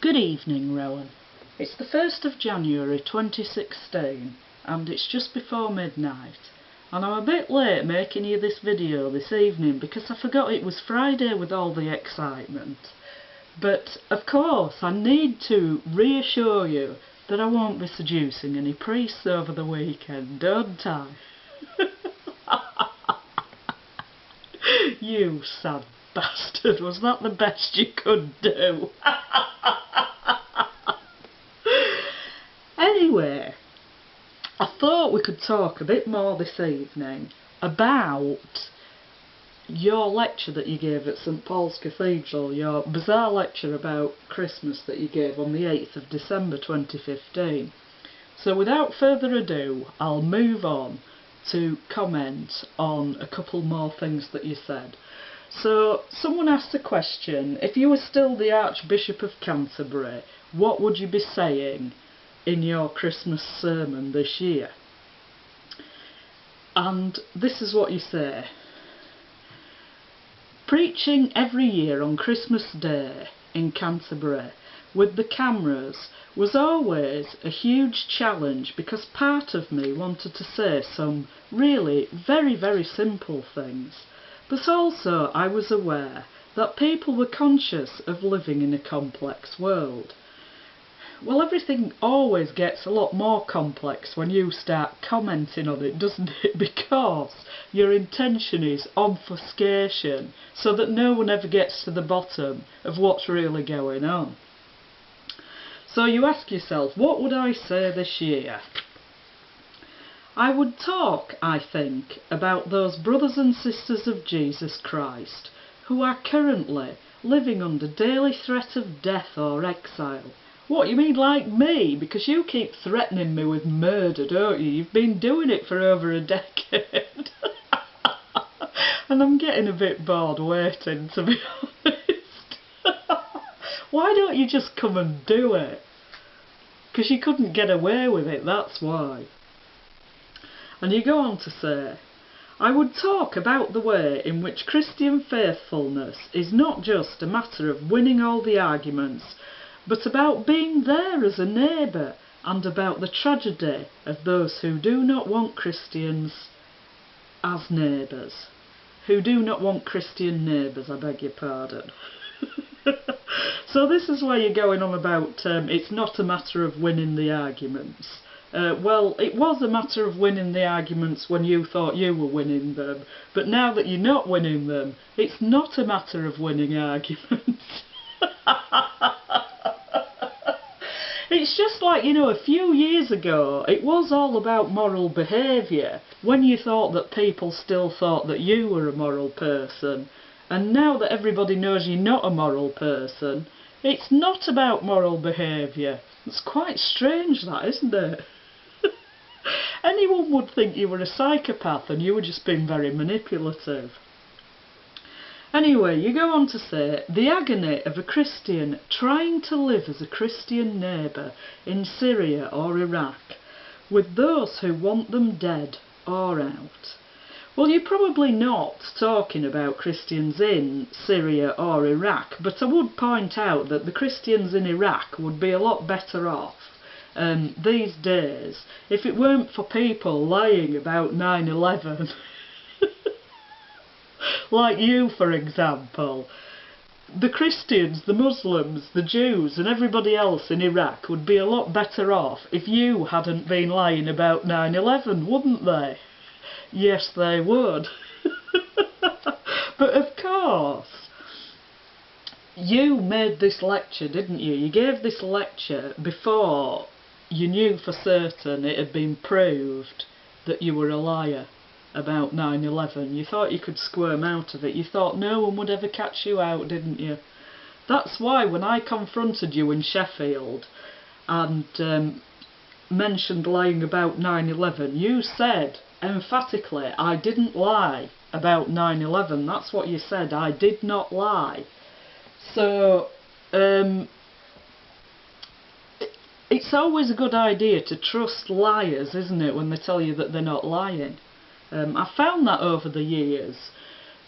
Good evening, Rowan. It's the 1st of January 2016 and it's just before midnight, and I'm a bit late making you this video this evening because I forgot it was Friday with all the excitement. But of course I need to reassure you that I won't be seducing any priests over the weekend, don't I? You sad bastard, was that the best you could do? Anyway, I thought we could talk a bit more this evening about your lecture that you gave at St Paul's Cathedral, your bizarre lecture about Christmas that you gave on the 8th of December 2015. So without further ado, I'll move on to comment on a couple more things that you said. So someone asked a question: if you were still the Archbishop of Canterbury, what would you be saying in your Christmas sermon this year? And this is what you say: preaching every year on Christmas Day in Canterbury with the cameras was always a huge challenge, because part of me wanted to say some really very simple things, but also I was aware that people were conscious of living in a complex world. Well, everything always gets a lot more complex when you start commenting on it, doesn't it? Because your intention is obfuscation, so that no one ever gets to the bottom of what's really going on. So you ask yourself, what would I say this year? I would talk, I think, about those brothers and sisters of Jesus Christ who are currently living under daily threat of death or exile. What, you mean like me? Because you keep threatening me with murder, don't you? You've been doing it for over a decade. And I'm getting a bit bored waiting, to be honest. Why don't you just come and do it? Because you couldn't get away with it, that's why. And you go on to say, I would talk about the way in which Christian faithfulness is not just a matter of winning all the arguments, but about being there as a neighbour, and about the tragedy of those who do not want Christians as neighbours. Who do not want Christian neighbours, I beg your pardon. So this is where you're going on about it's not a matter of winning the arguments. Well, it was a matter of winning the arguments when you thought you were winning them, but now that you're not winning them, it's not a matter of winning arguments. It's just like, you know, a few years ago, it was all about moral behaviour, when you thought that people still thought that you were a moral person. And now that everybody knows you're not a moral person, it's not about moral behaviour. It's quite strange, that, isn't it? Anyone would think you were a psychopath and you were just being very manipulative. Anyway, you go on to say, the agony of a Christian trying to live as a Christian neighbour in Syria or Iraq, with those who want them dead or out. Well, you're probably not talking about Christians in Syria or Iraq, but I would point out that the Christians in Iraq would be a lot better off these days if it weren't for people lying about 9/11. Like you, for example. The Christians, the Muslims, the Jews and everybody else in Iraq would be a lot better off if you hadn't been lying about 9/11, wouldn't they? Yes, they would. But of course, you made this lecture, didn't you? You gave this lecture before you knew for certain it had been proved that you were a liar about 9/11. You thought you could squirm out of it. You thought no one would ever catch you out, didn't you? That's why when I confronted you in Sheffield and mentioned lying about 9/11, you said emphatically, I didn't lie about 9/11. That's what you said. I did not lie. So it's always a good idea to trust liars, isn't it, when they tell you that they're not lying. I found that over the years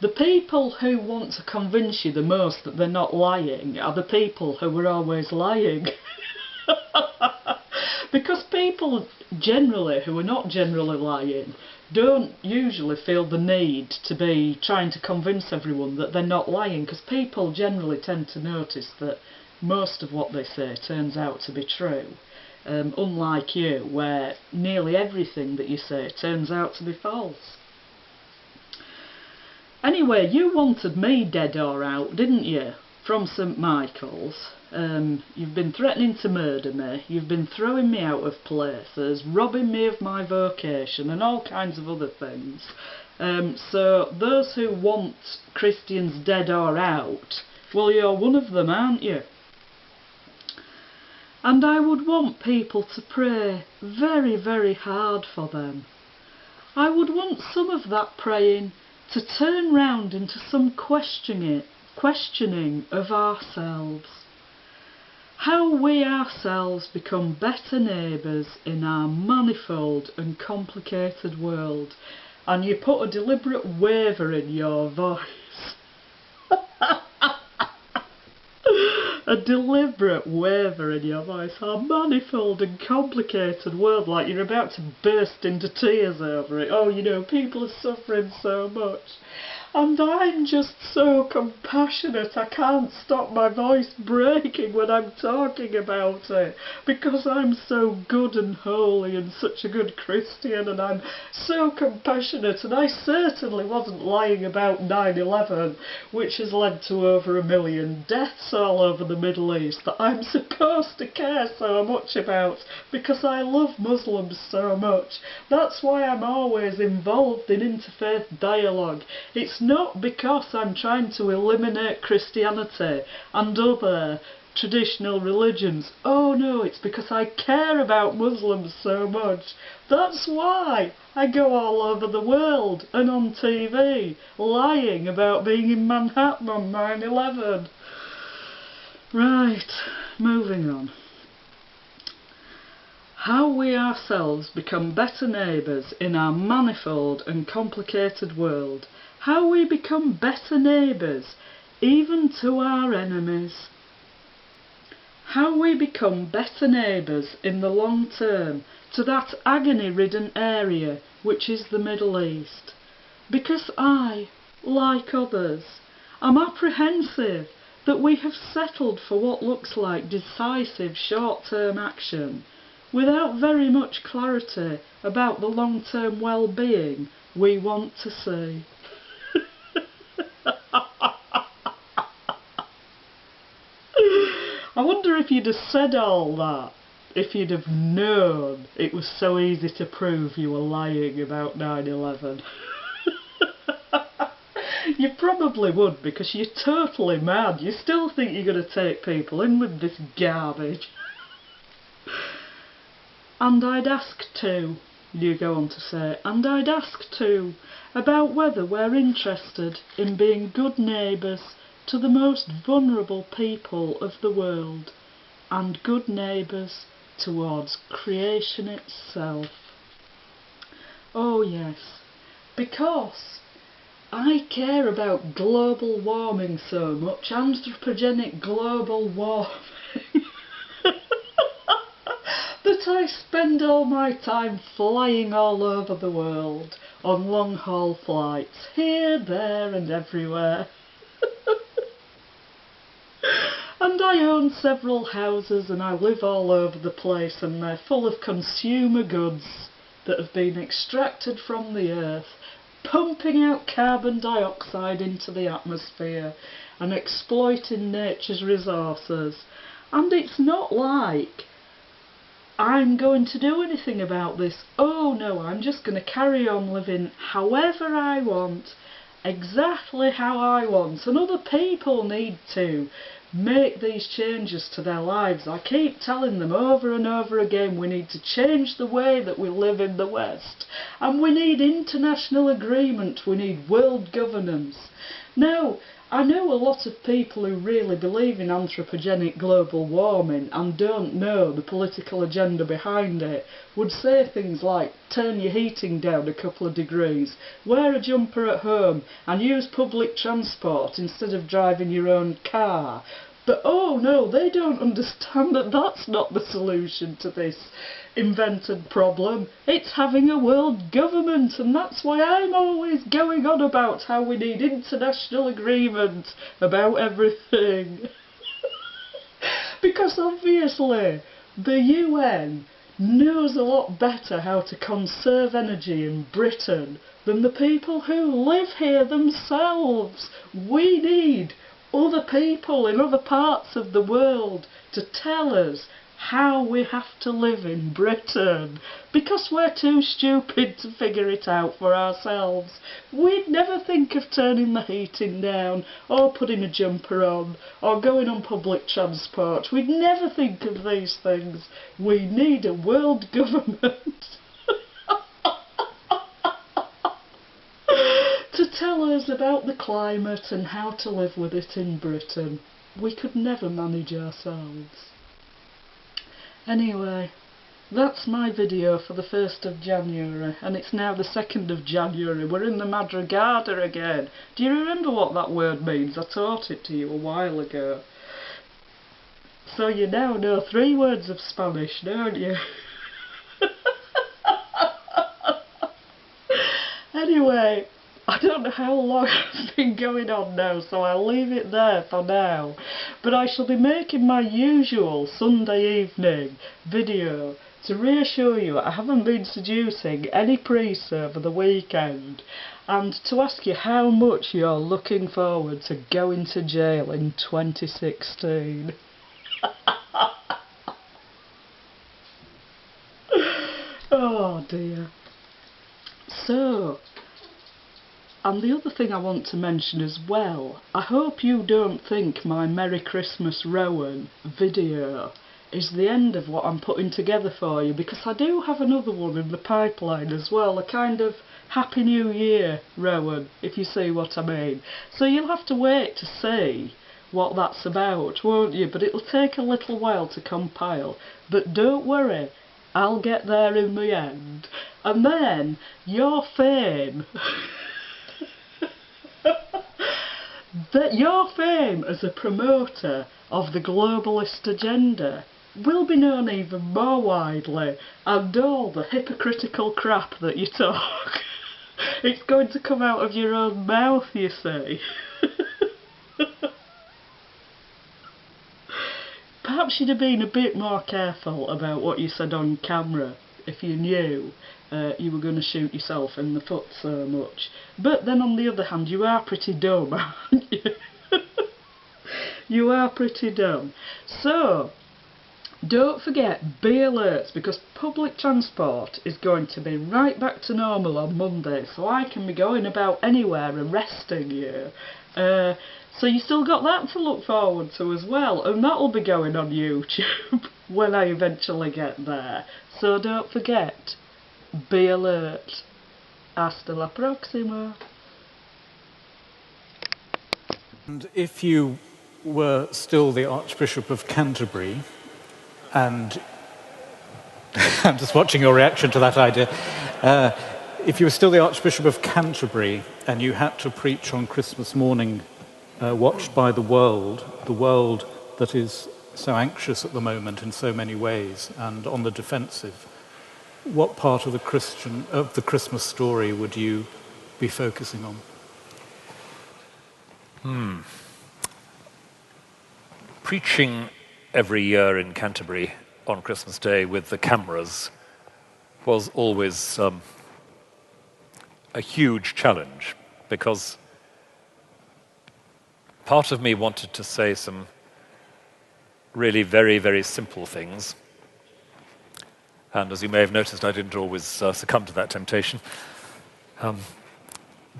The people who want to convince you the most that they're not lying are the people who are always lying. Because people generally, who are not generally lying, don't usually feel the need to be trying to convince everyone that they're not lying, because people generally tend to notice that most of what they say turns out to be true. Unlike you, where nearly everything that you say turns out to be false. Anyway, you wanted me dead or out, didn't you? From St Michael's. You've been threatening to murder me, you've been throwing me out of places, robbing me of my vocation and all kinds of other things. So those who want Christians dead or out, well, you're one of them, aren't you? And I would want people to pray very, very hard for them. I would want some of that praying to turn round into some questioning of ourselves. How we ourselves become better neighbours in our manifold and complicated world. And you put a deliberate waver in your voice. A deliberate waver in your voice. Our manifold and complicated world, like you're about to burst into tears over it. Oh, you know, people are suffering so much. And I'm just so compassionate, I can't stop my voice breaking when I'm talking about it, because I'm so good and holy and such a good Christian, and I'm so compassionate, and I certainly wasn't lying about 9/11, which has led to over 1 million deaths all over the Middle East, that I'm supposed to care so much about, because I love Muslims so much. That's why I'm always involved in interfaith dialogue. It's not because I'm trying to eliminate Christianity and other traditional religions. Oh no, it's because I care about Muslims so much. That's why I go all over the world and on TV lying about being in Manhattan on 9/11. Right, moving on. How we ourselves become better neighbours in our manifold and complicated world. How we become better neighbours, even to our enemies. How we become better neighbours in the long term to that agony-ridden area which is the Middle East. Because I, like others, am apprehensive that we have settled for what looks like decisive short-term action, without very much clarity about the long-term well-being we want to see. I wonder if you'd have said all that, if you'd have known it was so easy to prove you were lying about 9/11. You probably would, because you're totally mad. You still think you're going to take people in with this garbage. And I'd ask too, you go on to say, and I'd ask too about whether we're interested in being good neighbours to the most vulnerable people of the world, and good neighbours towards creation itself. Oh yes, because I care about global warming so much, anthropogenic global warming, that I spend all my time flying all over the world on long-haul flights, here, there and everywhere. And I own several houses and I live all over the place, and they're full of consumer goods that have been extracted from the earth, pumping out carbon dioxide into the atmosphere and exploiting nature's resources. And it's not like I'm going to do anything about this. Oh no, I'm just going to carry on living however I want, exactly how I want, and other people need to make these changes to their lives. I keep telling them over and over again, we need to change the way that we live in the West, and we need international agreement, we need world governance. No, I know a lot of people who really believe in anthropogenic global warming and don't know the political agenda behind it would say things like turn your heating down a couple of degrees, wear a jumper at home and use public transport instead of driving your own car. But oh no, they don't understand that that's not the solution to this invented problem. It's having a world government, and that's why I'm always going on about how we need international agreement about everything. Because obviously the UN knows a lot better how to conserve energy in Britain than the people who live here themselves. We need other people in other parts of the world to tell us how we have to live in Britain, because we're too stupid to figure it out for ourselves. We'd never think of turning the heating down, or putting a jumper on, or going on public transport. We'd never think of these things. We need a world government to tell us about the climate and how to live with it in Britain. We could never manage ourselves. Anyway, that's my video for the 1st of January, and it's now the 2nd of January. We're in the madrugada again. Do you remember what that word means? I taught it to you a while ago. So you now know 3 words of Spanish, don't you? Anyway, I don't know how long I've been going on now, so I'll leave it there for now. But I shall be making my usual Sunday evening video to reassure you I haven't been seducing any priests over the weekend, and to ask you how much you're looking forward to going to jail in 2016. Oh dear. So, and the other thing I want to mention as well, I hope you don't think my Merry Christmas Rowan video is the end of what I'm putting together for you, because I do have another one in the pipeline as well, a kind of Happy New Year Rowan, if you see what I mean. So you'll have to wait to see what that's about, won't you? But it'll take a little while to compile. But don't worry, I'll get there in the end. And then your fame that your fame as a promoter of the globalist agenda will be known even more widely, and all the hypocritical crap that you talk, it's going to come out of your own mouth, you see. Perhaps you'd have been a bit more careful about what you said on camera if you knew you were going to shoot yourself in the foot so much. But then on the other hand, you are pretty dumb, aren't you? You are pretty dumb. So, don't forget, be alert, because public transport is going to be right back to normal on Monday, so I can be going about anywhere arresting you. So you still got that to look forward to as well, and that'll be going on YouTube when I eventually get there. So don't forget, be alert. Hasta la próxima. And if you were still the Archbishop of Canterbury, and I'm just watching your reaction to that idea, if you were still the Archbishop of Canterbury and you had to preach on Christmas morning, watched by the world that is so anxious at the moment in so many ways and on the defensive, what part of the Christmas story would you be focusing on? Preaching every year in Canterbury on Christmas Day with the cameras was always a huge challenge, because part of me wanted to say some really very, very simple things. And as you may have noticed, I didn't always succumb to that temptation.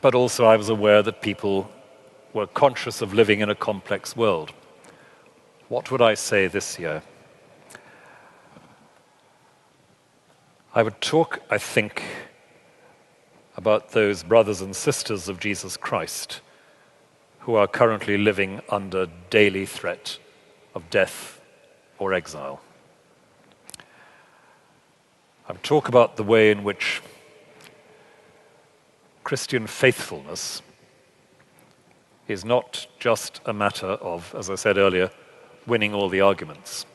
But also I was aware that people were conscious of living in a complex world. What would I say this year? I would talk, I think, about those brothers and sisters of Jesus Christ who are currently living under daily threat of death or exile. I would talk about the way in which Christian faithfulness is not just a matter of, as I said earlier, winning all the arguments,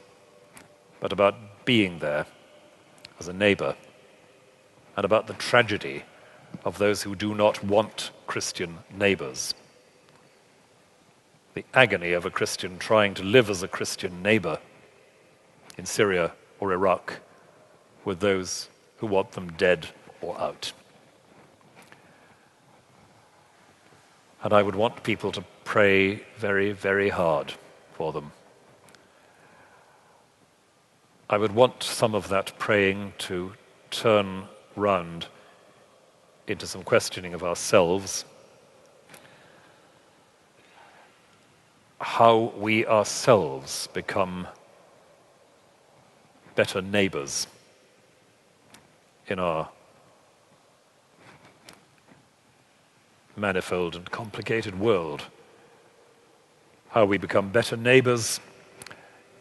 but about being there as a neighbor, and about the tragedy of those who do not want Christian neighbors. The agony of a Christian trying to live as a Christian neighbor in Syria or Iraq with those who want them dead or out. And I would want people to pray very, very hard for them. I would want some of that praying to turn round into some questioning of ourselves, how we ourselves become better neighbors in our manifold and complicated world, how we become better neighbors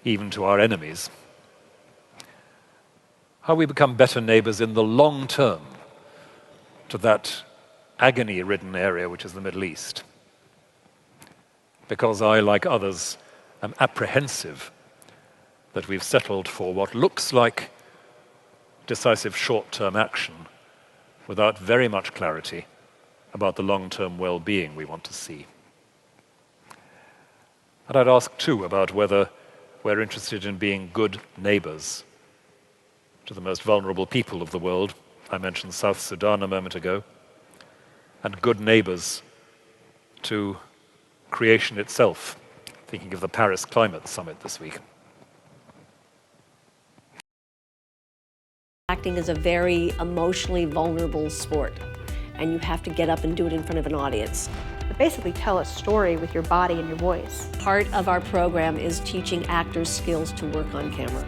even to our enemies, how we become better neighbors in the long term to that agony-ridden area which is the Middle East. Because I, like others, am apprehensive that we've settled for what looks like decisive short-term action without very much clarity about the long-term well-being we want to see. And I'd ask, too, about whether we're interested in being good neighbors to the most vulnerable people of the world. I mentioned South Sudan a moment ago, and good neighbors to creation itself, thinking of the Paris Climate Summit this week. Acting is a very emotionally vulnerable sport, and you have to get up and do it in front of an audience. But basically tell a story with your body and your voice. Part of our program is teaching actors skills to work on camera.